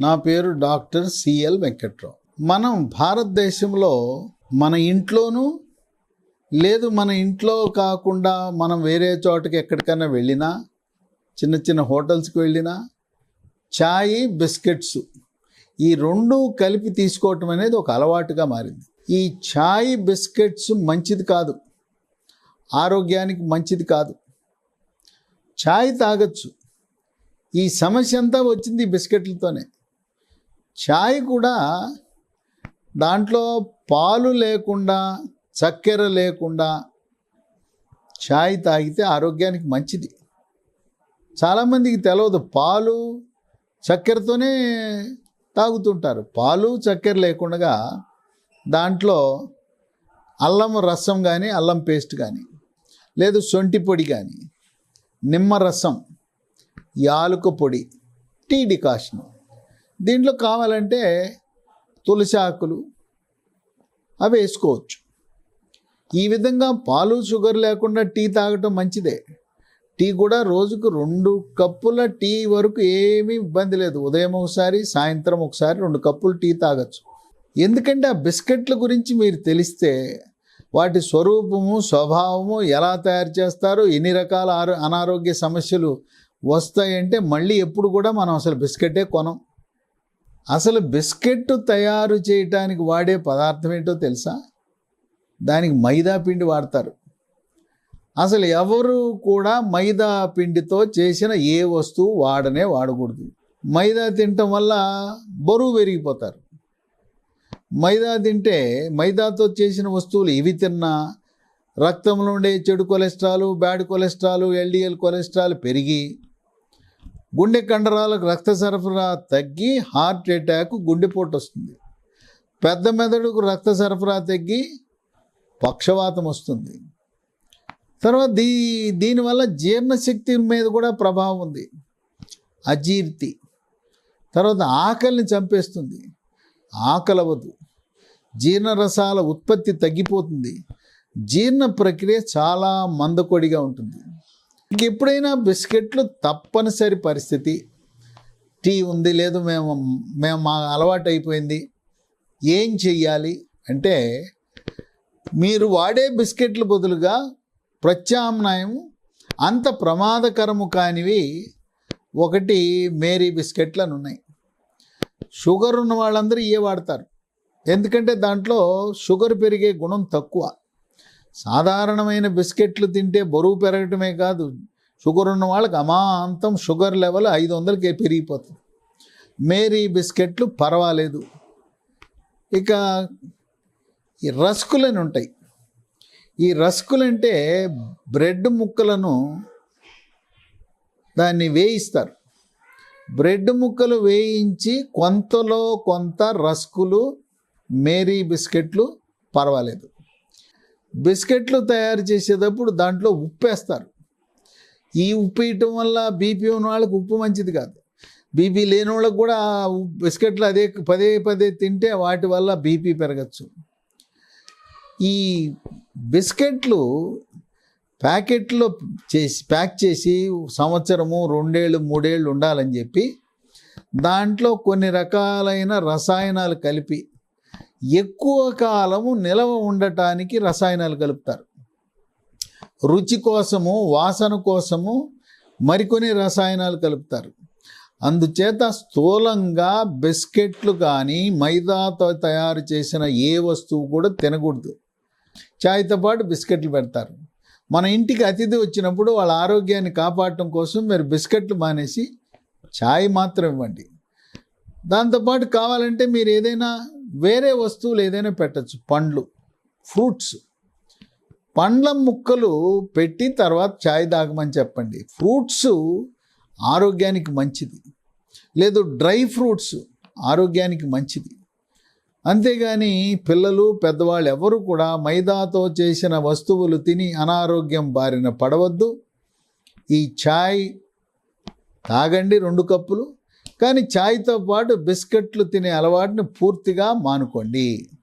నా పేరు doctor CL Venkatrao. మనం భారతదేశంలో మన ఇంట్లోనూ లేదు, మన ఇంట్లో కాకుండా మనం వేరే చోటకి ఎక్కడికైనా వెళ్ళినా, చిన్న చిన్న హోటల్స్కి వెళ్ళినా, చాయ్ బిస్కెట్స్ ఈ రెండు కలిపి తీసుకోవటం అనేది ఒక అలవాటుగా మారింది. ఈ చాయ్ బిస్కెట్స్ మంచిది కాదు, ఆరోగ్యానికి మంచిది కాదు. చాయ్ తాగొచ్చు. ఈ సమస్య అంతా వచ్చింది ఈ బిస్కెట్లతోనే. చాయ్ కూడా దాంట్లో పాలు లేకుండా, చక్కెర లేకుండా చాయ్ తాగితే ఆరోగ్యానికి మంచిది. చాలామందికి తెలియదు, పాలు చక్కెరతోనే తాగుతుంటారు. పాలు చక్కెర లేకుండా దాంట్లో అల్లం రసం కానీ, అల్లం పేస్ట్ కానీ, లేదు శొంఠి పొడి కానీ, నిమ్మరసం, యాలుక పొడి, టీ డికాషన్, దీంట్లో కావాలంటే తులసి ఆకులు అవి వేసుకోవచ్చు. ఈ విధంగా పాలు షుగర్ లేకుండా టీ తాగటం మంచిదే. టీ కూడా రోజుకు 2 కప్పుల టీ వరకు ఏమీ ఇబ్బంది లేదు. ఉదయం ఒకసారి, సాయంత్రం ఒకసారి 2 కప్పులు టీ తాగొచ్చు. ఎందుకంటే ఆ బిస్కెట్ల గురించి మీరు తెలిస్తే వాటి స్వరూపము, స్వభావము, ఎలా తయారు చేస్తారో, ఎన్ని రకాల అనారోగ్య సమస్యలు వస్తాయంటే మళ్ళీ ఎప్పుడు కూడా మనం అసలు బిస్కెటే కొనం. అసలు బిస్కెట్ తయారు చేయటానికి వాడే పదార్థం ఏంటో తెలుసా? దానికి మైదా పిండి వాడతారు. అసలు ఎవరు కూడా మైదా పిండితో చేసిన ఏ వస్తువు వాడకూడదు. మైదా తినటం వల్ల బరువు పెరిగిపోతారు. మైదా తింటే, మైదాతో చేసిన వస్తువులు ఇవి తిన్నా రక్తంలో ఉండే చెడు cholesterol, bad cholesterol, LDL cholesterol పెరిగి గుండె కండరాలకు రక్త సరఫరా తగ్గి హార్ట్ అటాక్, గుండెపోటు వస్తుంది. పెద్ద మెదడుకు రక్త సరఫరా తగ్గి పక్షవాతం వస్తుంది. తర్వాత దీనివల్ల జీర్ణశక్తి మీద కూడా ప్రభావం ఉంది. అజీర్తి. తర్వాత ఆకలిని చంపేస్తుంది. ఆకలవదు. జీర్ణరసాల ఉత్పత్తి తగ్గిపోతుంది. జీర్ణ ప్రక్రియ చాలా మందకొడిగా ఉంటుంది. ఎప్పుడైనా బిస్కెట్లు తప్పనిసరి పరిస్థితి, టీ ఉంది, లేదు మేము మా అలవాటు అయిపోయింది, ఏం చెయ్యాలి అంటే, మీరు వాడే బిస్కెట్ల బదులుగా ప్రత్యామ్నాయం అంత ప్రమాదకరము కానివి ఒకటి మేరీ బిస్కెట్లు అని ఉన్నాయి. షుగర్ ఉన్న వాళ్ళందరూ ఏ వాడతారు, ఎందుకంటే దాంట్లో షుగర్ పెరిగే గుణం తక్కువ. సాధారణమైన బిస్కెట్లు తింటే బరువు పెరగటమే కాదు, షుగర్ ఉన్న వాళ్ళకి అమాంతం షుగర్ లెవెల్ 500కి పెరిగిపోతుంది. మేరీ బిస్కెట్లు పర్వాలేదు. ఇక ఈ రస్కులని ఉంటాయి. ఈ రస్కులంటే బ్రెడ్ ముక్కలను దాన్ని వేయిస్తారు. బ్రెడ్ ముక్కలు వేయించి కొంతలో కొంత రస్కులు, మేరీ బిస్కెట్లు పర్వాలేదు. బిస్కెట్లు తయారు చేసేటప్పుడు దాంట్లో ఉప్పు వేస్తారు. ఈ ఉప్పు వేయటం వల్ల బీపీ ఉన్న వాళ్ళకి ఉప్పు మంచిది కాదు. బీపీ లేని వాళ్ళకి కూడా బిస్కెట్లు అదే పదే తింటే వాటి వల్ల బీపీ పెరగచ్చు. ఈ బిస్కెట్లు ప్యాకెట్లో ప్యాక్ చేసి సంవత్సరము, 2 ఏళ్ళు, 3 ఏళ్ళు ఉండాలని చెప్పి దాంట్లో కొన్ని రకాలైన రసాయనాలు కలిపి ఎక్కువ కాలము నిలవ ఉండటానికి రసాయనాలు కలుపుతారు. రుచి కోసము, వాసన కోసము మరికొన్ని రసాయనాలు కలుపుతారు. అందుచేత స్థూలంగా బిస్కెట్లు కానీ, మైదాతో తయారు చేసిన ఏ వస్తువు కూడా తినకూడదు. చాయ్తో పాటు బిస్కెట్లు పెడతారు. మన ఇంటికి అతిథి వచ్చినప్పుడు వాళ్ళ ఆరోగ్యాన్ని కాపాడటం కోసం మీరు బిస్కెట్లు మానేసి చాయ్ మాత్రం ఇవ్వండి. దాంతోపాటు కావాలంటే మీరు ఏదైనా వేరే వస్తువులు ఏదైనా పెట్టచ్చు. పండ్లు, ఫ్రూట్స్, పండ్ల ముక్కలు పెట్టి తర్వాత చాయ్ తాగమని చెప్పండి. ఫ్రూట్స్ ఆరోగ్యానికి మంచిది. లేదు డ్రై ఫ్రూట్స్ ఆరోగ్యానికి మంచిది. అంతేగాని పిల్లలు, పెద్దవాళ్ళు ఎవరు కూడా మైదాతో చేసిన వస్తువులు తిని అనారోగ్యం బారిన పడవద్దు. ఈ చాయ్ తాగండి 2 కప్పులు, కానీ చాయ్తో పాటు బిస్కెట్లు తినే అలవాటుని పూర్తిగా మానుకోండి.